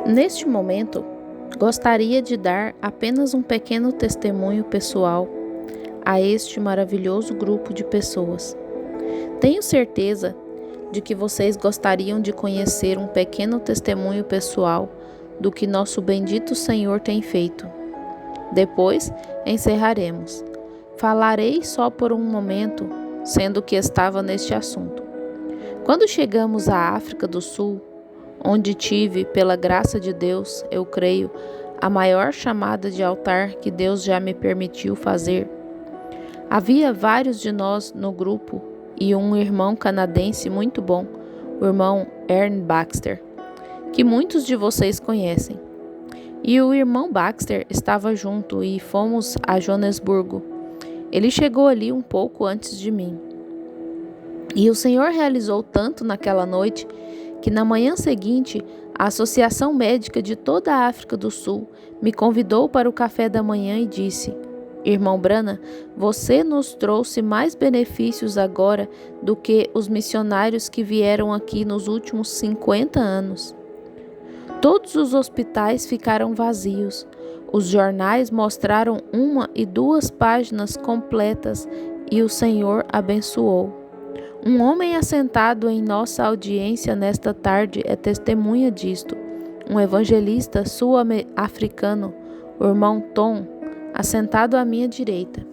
Neste momento, gostaria de dar apenas um pequeno testemunho pessoal a este maravilhoso grupo de pessoas. Tenho certeza de que vocês gostariam de conhecer um pequeno testemunho pessoal do que nosso bendito Senhor tem feito. Depois, encerraremos. Falarei só por um momento, sendo que estava neste assunto. Quando chegamos à África do Sul, onde tive, pela graça de Deus, eu creio, a maior chamada de altar que Deus já me permitiu fazer, havia vários de nós no grupo e um irmão canadense muito bom, o irmão Ern Baxter, que muitos de vocês conhecem. E o irmão Baxter estava junto e fomos a Joanesburgo. Ele chegou ali um pouco antes de mim. E o Senhor realizou tanto naquela noite que na manhã seguinte a Associação Médica de toda a África do Sul me convidou para o café da manhã e disse: Irmão Branham, você nos trouxe mais benefícios agora do que os missionários que vieram aqui nos últimos 50 anos. Todos os hospitais ficaram vazios. Os jornais mostraram 1 e 2 páginas completas e o Senhor abençoou. Um homem assentado em nossa audiência nesta tarde é testemunha disto. Um evangelista sul-africano, o irmão Tom, assentado à minha direita.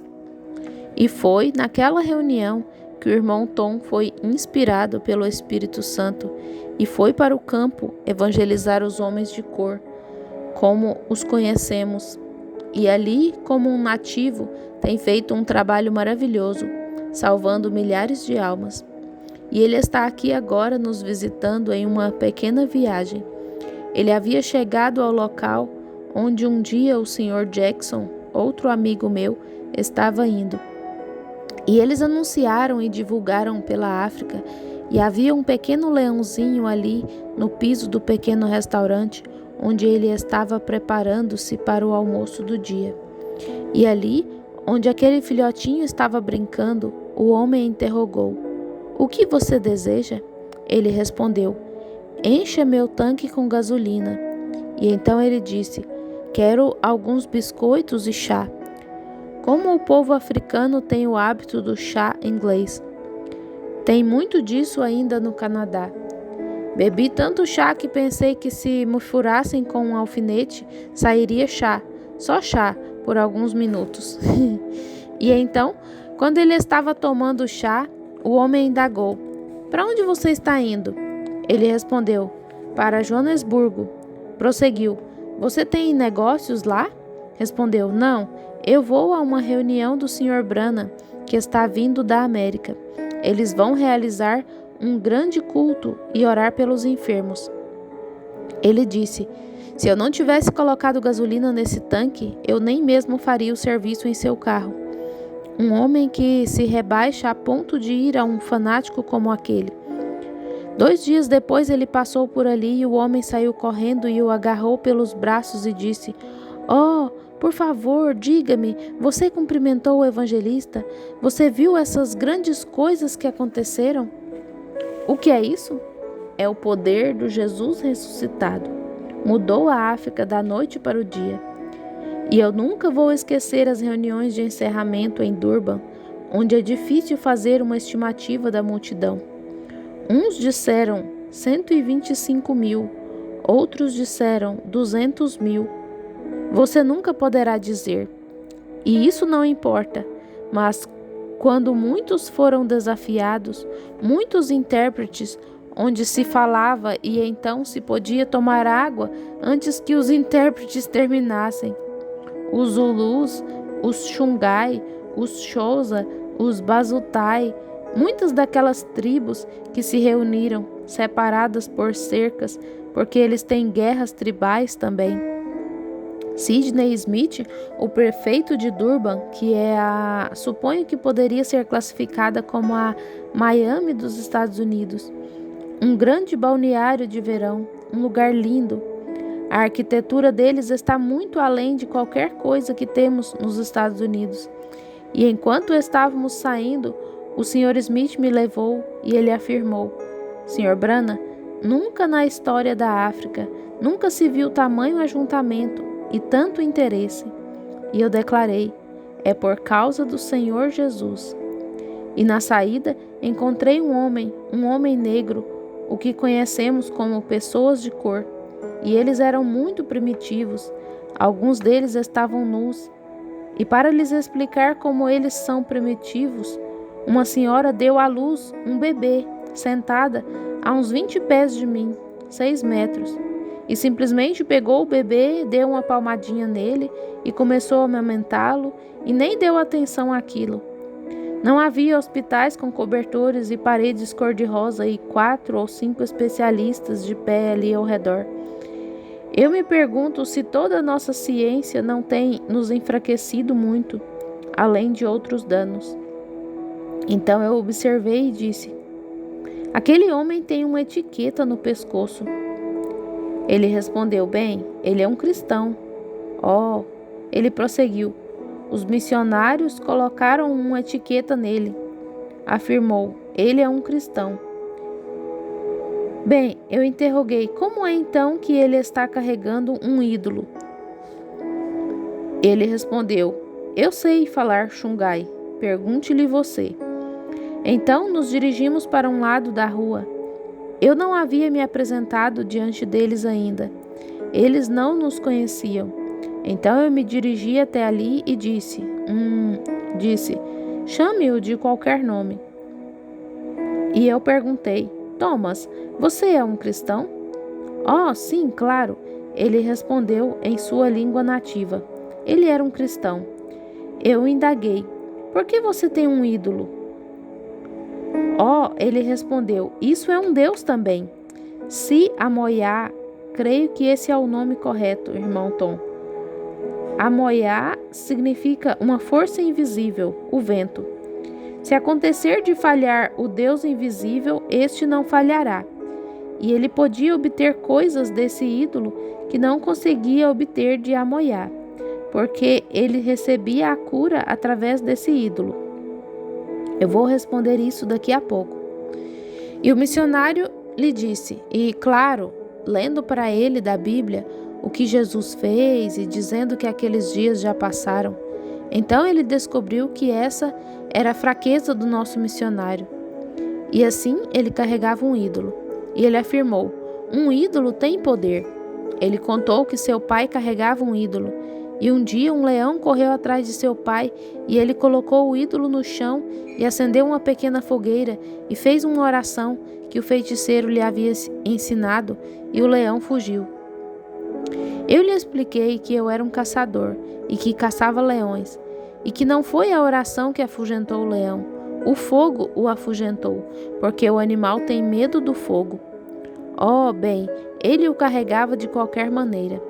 E foi naquela reunião que o irmão Tom foi inspirado pelo Espírito Santo e foi para o campo evangelizar os homens de cor, como os conhecemos. E ali, como um nativo, tem feito um trabalho maravilhoso, salvando milhares de almas. E ele está aqui agora nos visitando em uma pequena viagem. Ele havia chegado ao local onde um dia o Sr. Jackson, outro amigo meu, estava indo. E eles anunciaram e divulgaram pela África, e havia um pequeno leãozinho ali no piso do pequeno restaurante, onde ele estava preparando-se para o almoço do dia. E ali, onde aquele filhotinho estava brincando, o homem interrogou: O que você deseja? Ele respondeu: Encha meu tanque com gasolina. E então ele disse: Quero alguns biscoitos e chá. Como o povo africano tem o hábito do chá inglês. Tem muito disso ainda no Canadá. Bebi tanto chá que pensei que se me furassem com um alfinete, sairia chá, só chá, por alguns minutos. E então, quando ele estava tomando chá, o homem indagou: Para onde você está indo? Ele respondeu: Para Joanesburgo. Prosseguiu: Você tem negócios lá? Respondeu: Não, eu vou a uma reunião do Sr. Branham, que está vindo da América. Eles vão realizar um grande culto e orar pelos enfermos. Ele disse: Se eu não tivesse colocado gasolina nesse tanque, eu nem mesmo faria o serviço em seu carro. Um homem que se rebaixa a ponto de ir a um fanático como aquele. 2 dias depois ele passou por ali e o homem saiu correndo e o agarrou pelos braços e disse: Oh, por favor, diga-me, você cumprimentou o evangelista? Você viu essas grandes coisas que aconteceram? O que é isso? É o poder do Jesus ressuscitado. Mudou a África da noite para o dia. E eu nunca vou esquecer as reuniões de encerramento em Durban, onde é difícil fazer uma estimativa da multidão. Uns disseram 125 mil, outros disseram 200 mil. Você nunca poderá dizer. E isso não importa, mas quando muitos foram desafiados, muitos intérpretes, onde se falava e então se podia tomar água antes que os intérpretes terminassem. Os Zulus, os Xungai, os Xhosa, os Bazutai, muitas daquelas tribos que se reuniram, separadas por cercas, porque eles têm guerras tribais também. Sidney Smith, o prefeito de Durban, que suponho que poderia ser classificada como a Miami dos Estados Unidos, um grande balneário de verão, um lugar lindo. A arquitetura deles está muito além de qualquer coisa que temos nos Estados Unidos. E enquanto estávamos saindo, o Sr. Smith me levou e ele afirmou: Sr. Branham, nunca na história da África Nunca se viu tamanho ajuntamento e tanto interesse. E eu declarei: é por causa do Senhor Jesus. E na saída encontrei um homem negro, o que conhecemos como pessoas de cor. E eles eram muito primitivos, alguns deles estavam nus. E para lhes explicar como eles são primitivos, uma senhora deu à luz um bebê, sentada a uns 20 pés de mim, 6 metros. E simplesmente pegou o bebê, deu uma palmadinha nele e começou a amamentá-lo e nem deu atenção àquilo. Não havia hospitais com cobertores e paredes cor-de-rosa e 4 ou 5 especialistas de pé ali ao redor. Eu me pergunto se toda a nossa ciência não tem nos enfraquecido muito, além de outros danos. Então eu observei e disse: aquele homem tem uma etiqueta no pescoço. Ele respondeu: bem, ele é um cristão. Oh, ele prosseguiu: os missionários colocaram uma etiqueta nele. Afirmou: ele é um cristão. Bem, eu interroguei: como é então que ele está carregando um ídolo? Ele respondeu: eu sei falar Xungai, pergunte-lhe você. Então nos dirigimos para um lado da rua. Eu não havia me apresentado diante deles ainda. Eles não nos conheciam. Então eu me dirigi até ali e disse, chame-o de qualquer nome. E eu perguntei: Thomas, você é um cristão? Oh, sim, claro. Ele respondeu em sua língua nativa. Ele era um cristão. Eu indaguei: por que você tem um ídolo? Oh, ele respondeu: isso é um deus também. Si Amoiá, creio que esse é o nome correto, irmão Tom. Amoiá significa uma força invisível, o vento. Se acontecer de falhar o Deus invisível, este não falhará. E ele podia obter coisas desse ídolo que não conseguia obter de Amoiá, porque ele recebia a cura através desse ídolo. Eu vou responder isso daqui a pouco. E o missionário lhe disse, e claro, lendo para ele da Bíblia o que Jesus fez e dizendo que aqueles dias já passaram, então ele descobriu que essa era a fraqueza do nosso missionário. E assim ele carregava um ídolo. E ele afirmou: um ídolo tem poder. Ele contou que seu pai carregava um ídolo. E um dia um leão correu atrás de seu pai e ele colocou o ídolo no chão e acendeu uma pequena fogueira e fez uma oração que o feiticeiro lhe havia ensinado e o leão fugiu. Eu lhe expliquei que eu era um caçador e que caçava leões e que não foi a oração que afugentou o leão, o fogo o afugentou, porque o animal tem medo do fogo. Oh, bem, ele o carregava de qualquer maneira.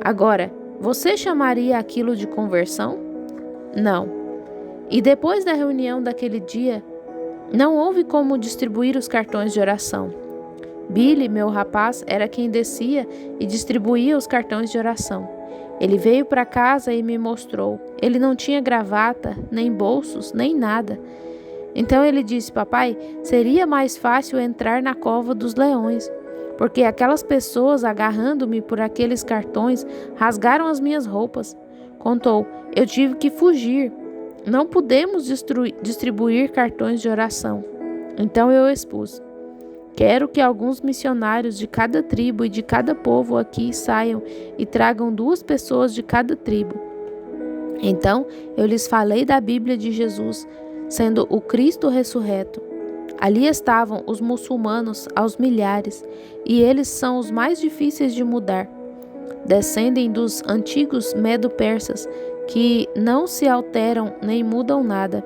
Agora, você chamaria aquilo de conversão? Não. E depois da reunião daquele dia, não houve como distribuir os cartões de oração. Billy, meu rapaz, era quem descia e distribuía os cartões de oração. Ele veio para casa e me mostrou. Ele não tinha gravata, nem bolsos, nem nada. Então ele disse: papai, seria mais fácil entrar na cova dos leões, porque aquelas pessoas agarrando-me por aqueles cartões rasgaram as minhas roupas. Contou: eu tive que fugir. Não pudemos distribuir cartões de oração. Então eu expus: quero que alguns missionários de cada tribo e de cada povo aqui saiam e tragam 2 pessoas de cada tribo. Então eu lhes falei da Bíblia de Jesus, sendo o Cristo ressurreto. Ali estavam os muçulmanos aos milhares, e eles são os mais difíceis de mudar. Descendem dos antigos medo-persas, que não se alteram nem mudam nada.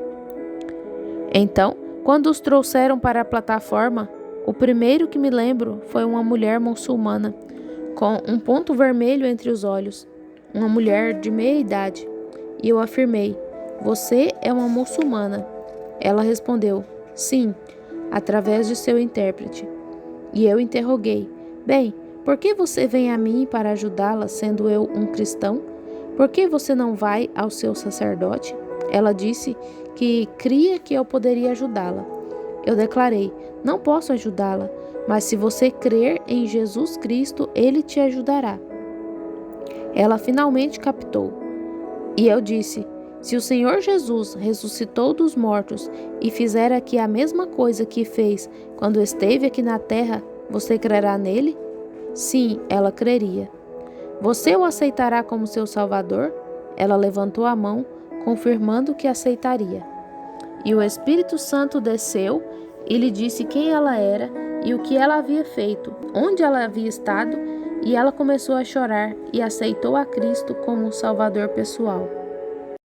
Então, quando os trouxeram para a plataforma, o primeiro que me lembro foi uma mulher muçulmana, com um ponto vermelho entre os olhos, uma mulher de meia idade. E eu afirmei: você é uma muçulmana. Ela respondeu: sim, através de seu intérprete. E eu interroguei: bem, por que você vem a mim para ajudá-la, sendo eu um cristão? Por que você não vai ao seu sacerdote? Ela disse que cria que eu poderia ajudá-la. Eu declarei: não posso ajudá-la, mas se você crer em Jesus Cristo, Ele te ajudará. Ela finalmente captou. E eu disse: se o Senhor Jesus ressuscitou dos mortos e fizer aqui a mesma coisa que fez quando esteve aqui na terra, você crerá nele? Sim, ela creria. Você o aceitará como seu Salvador? Ela levantou a mão, confirmando que aceitaria. E o Espírito Santo desceu e lhe disse quem ela era e o que ela havia feito, onde ela havia estado, e ela começou a chorar e aceitou a Cristo como Salvador pessoal.